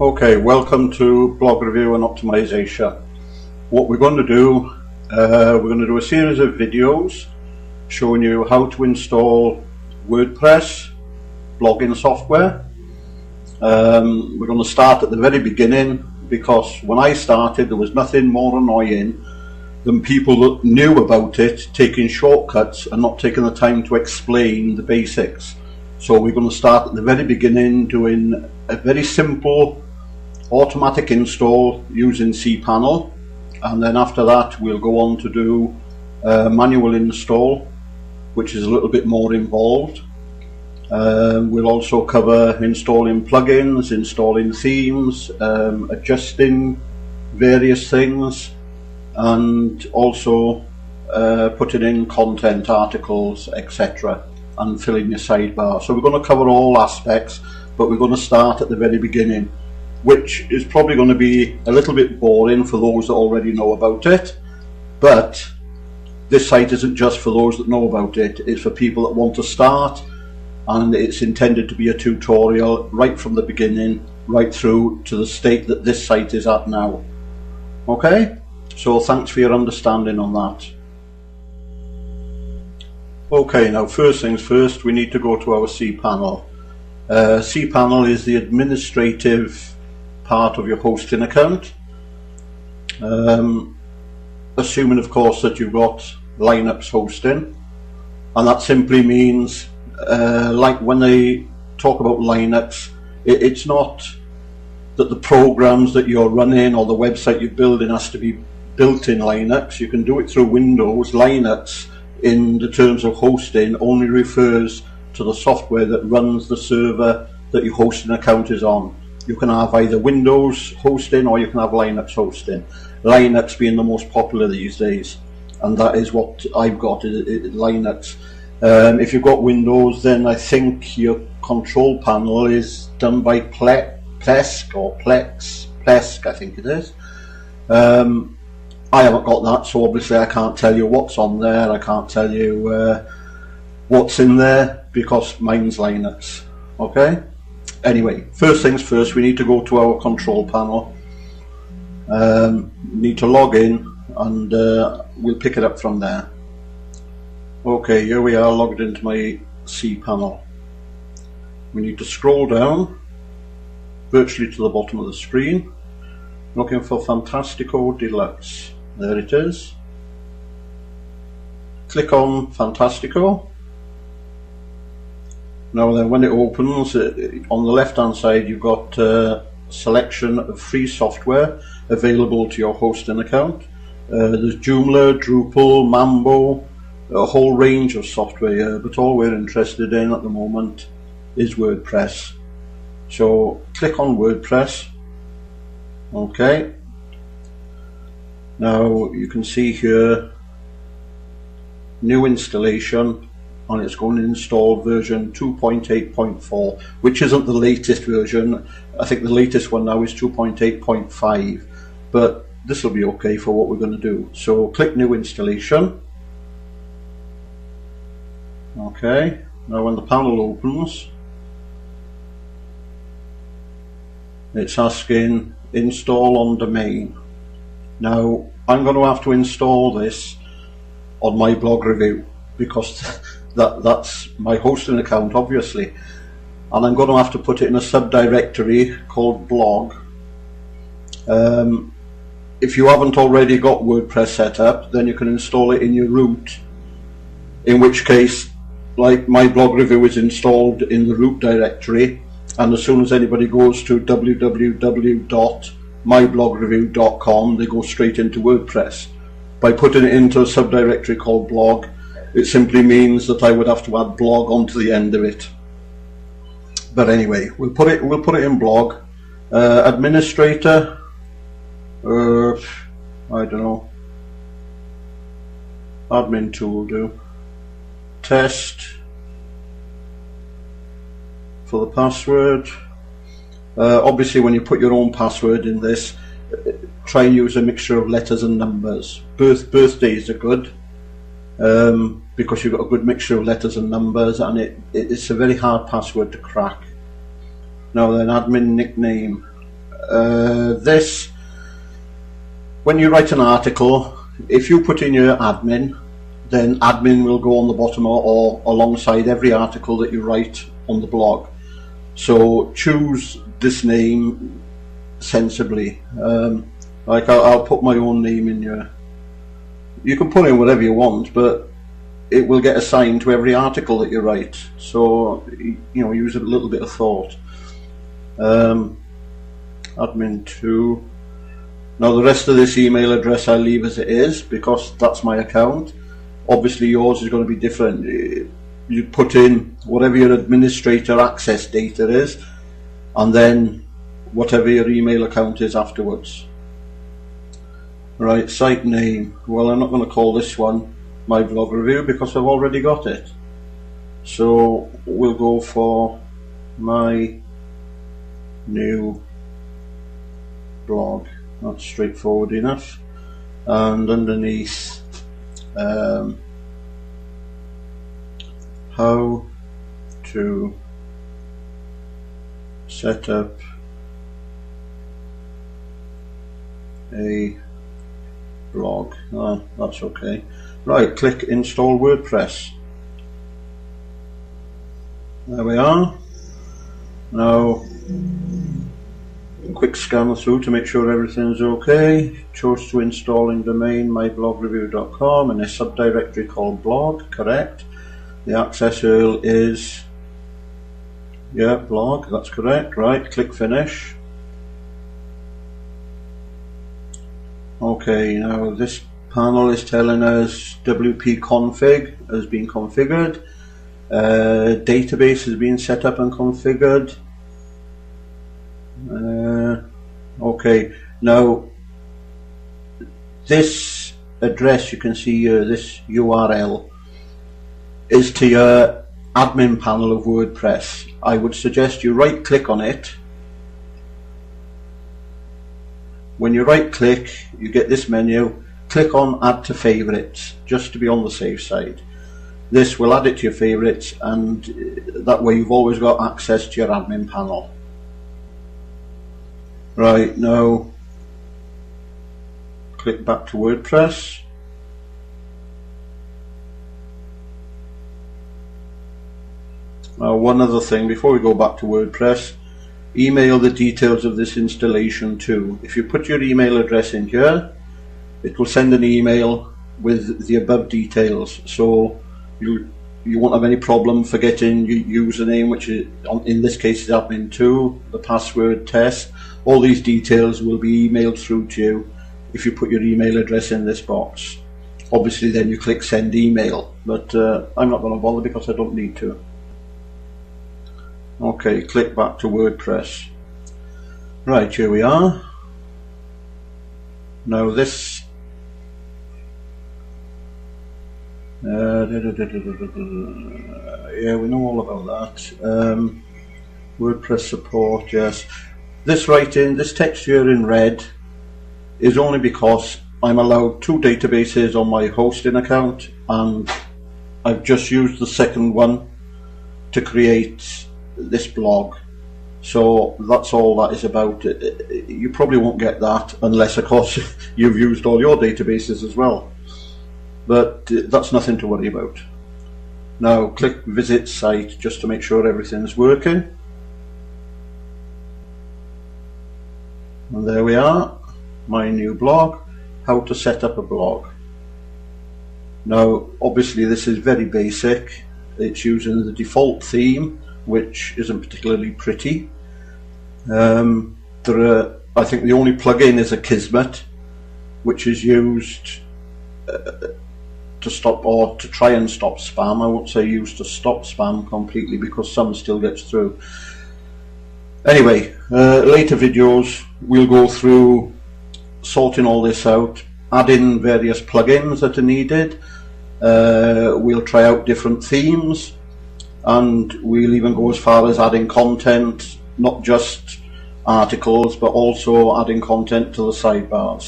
Okay, welcome to blog review and optimization. What we're going to do, we're going to do a series of videos showing you how to install WordPress blogging software. We're going to start at the very beginning, because when I started there was nothing more annoying than people that knew about it taking shortcuts and not taking the time to explain the basics. So we're going to start at the very beginning, doing a very simple automatic install using Cpanel, and then after that we'll go on to do manual install, which is a little bit more involved. We'll also cover installing plugins, installing themes, adjusting various things, and also putting in content, articles, etc., and filling your sidebar. So we're going to cover all aspects, but we're going to start at the very beginning, which is probably going to be a little bit boring for those that already know about it. But this site isn't just for those that know about it, it's for people that want to start, and it's intended to be a tutorial right from the beginning right through to the state that this site is at now. Okay, so thanks for your understanding on that. Okay, now first things first, we need to go to our Cpanel. Cpanel is the administrative part of your hosting account, assuming of course that you've got Linux hosting, and that simply means like when they talk about Linux, it's not that the programs that you're running or the website you're building has to be built in Linux. You can do it through Windows. Linux in the terms of hosting only refers to the software that runs the server that your hosting account is on. You can have either Windows hosting or you can have Linux hosting. Linux being the most popular these days, and that is what I've got, Linux. If you've got Windows, then I think your control panel is done by Plesk, I think it is. I haven't got that, so obviously I can't tell you what's on there. I can't tell you what's in there because mine's Linux. Okay? Anyway, first things first, we need to go to our control panel. Need to log in, and we'll pick it up from there. Okay, here we are logged into my Cpanel. We need to scroll down virtually to the bottom of the screen, looking for Fantastico Deluxe. There it is. Click on Fantastico. Now then, when it opens, on the left hand side you've got a selection of free software available to your hosting account. There's Joomla, Drupal, Mambo, a whole range of software here, but all we're interested in at the moment is WordPress. So click on WordPress. Okay. Now you can see here new installation, and it's going to install version 2.8.4, which isn't the latest version. I think the latest one now is 2.8.5, but this will be okay for what we're going to do. So click new installation. Okay, now when the panel opens, it's asking install on domain. Now I'm going to have to install this on my blog review, because that's my hosting account obviously, and I'm going to have to put it in a subdirectory called blog. If you haven't already got WordPress set up, then you can install it in your root, in which case, like, my blog review is installed in the root directory, and as soon as anybody goes to www.myblogreview.com, they go straight into WordPress. By putting it into a subdirectory called blog, it simply means that I would have to add blog onto the end of it. But anyway, we'll put it in blog. Administrator, I don't know. Admin 2 will do. Test for the password. Obviously when you put your own password in this, try and use a mixture of letters and numbers. Birthdays are good, because you've got a good mixture of letters and numbers, and it's a very hard password to crack. Now then, admin nickname. This, when you write an article, if you put in your admin, then admin will go on the bottom or alongside every article that you write on the blog. So choose this name sensibly. Like I'll put my own name in here. You can put in whatever you want, but it will get assigned to every article that you write. So, you know, use a little bit of thought. Admin 2. Now the rest of this email address I'll leave as it is because that's my account. Obviously yours is going to be different. You put in whatever your administrator access data is, and then whatever your email account is afterwards. Right, site name. Well, I'm not going to call this one my blog review because I've already got it. So we'll go for my new blog. That's straightforward enough. And underneath, how to set up a blog. That's okay. Right, click install WordPress. There we are. Now quick scan through to make sure everything's okay. Chose to installing domain myblogreview.com and a subdirectory called blog, correct. The access URL is blog, that's correct. Right, click finish. Okay, now this panel is telling us WP config has been configured, database has been set up and configured. Okay, now this address you can see here, this URL, is to your admin panel of WordPress. I would suggest you right click on it. When you right click, you get this menu. Click on add to favorites just to be on the safe side. This will add it to your favorites, and that way you've always got access to your admin panel. Right, now click back to WordPress. Now one other thing before we go back to WordPress, email the details of this installation too. If you put your email address in here, it will send an email with the above details, so you won't have any problem forgetting your username, which is, in this case, is admin2, the password test. All these details will be emailed through to you if you put your email address in this box. Obviously then you click send email, but I'm not going to bother because I don't need to. Okay, click back to WordPress. Right, here we are. Now this yeah, we know all about that. WordPress support, yes. This writing, this text here in red, is only because I'm allowed 2 databases on my hosting account, and I've just used the second one to create this blog. So that's all that is about. You probably won't get that unless, of course, you've used all your databases as well. But that's nothing to worry about. Now click visit site just to make sure everything's working. And there we are, my new blog, how to set up a blog. Now obviously this is very basic. It's using the default theme, which isn't particularly pretty. I think the only plugin is a Kismet, which is used to stop or to try and stop spam. I won't say used to stop spam completely because some still gets through. Anyway, later videos we'll go through sorting all this out, add in various plugins that are needed. We'll try out different themes, and we'll even go as far as adding content, not just articles, but also adding content to the sidebars.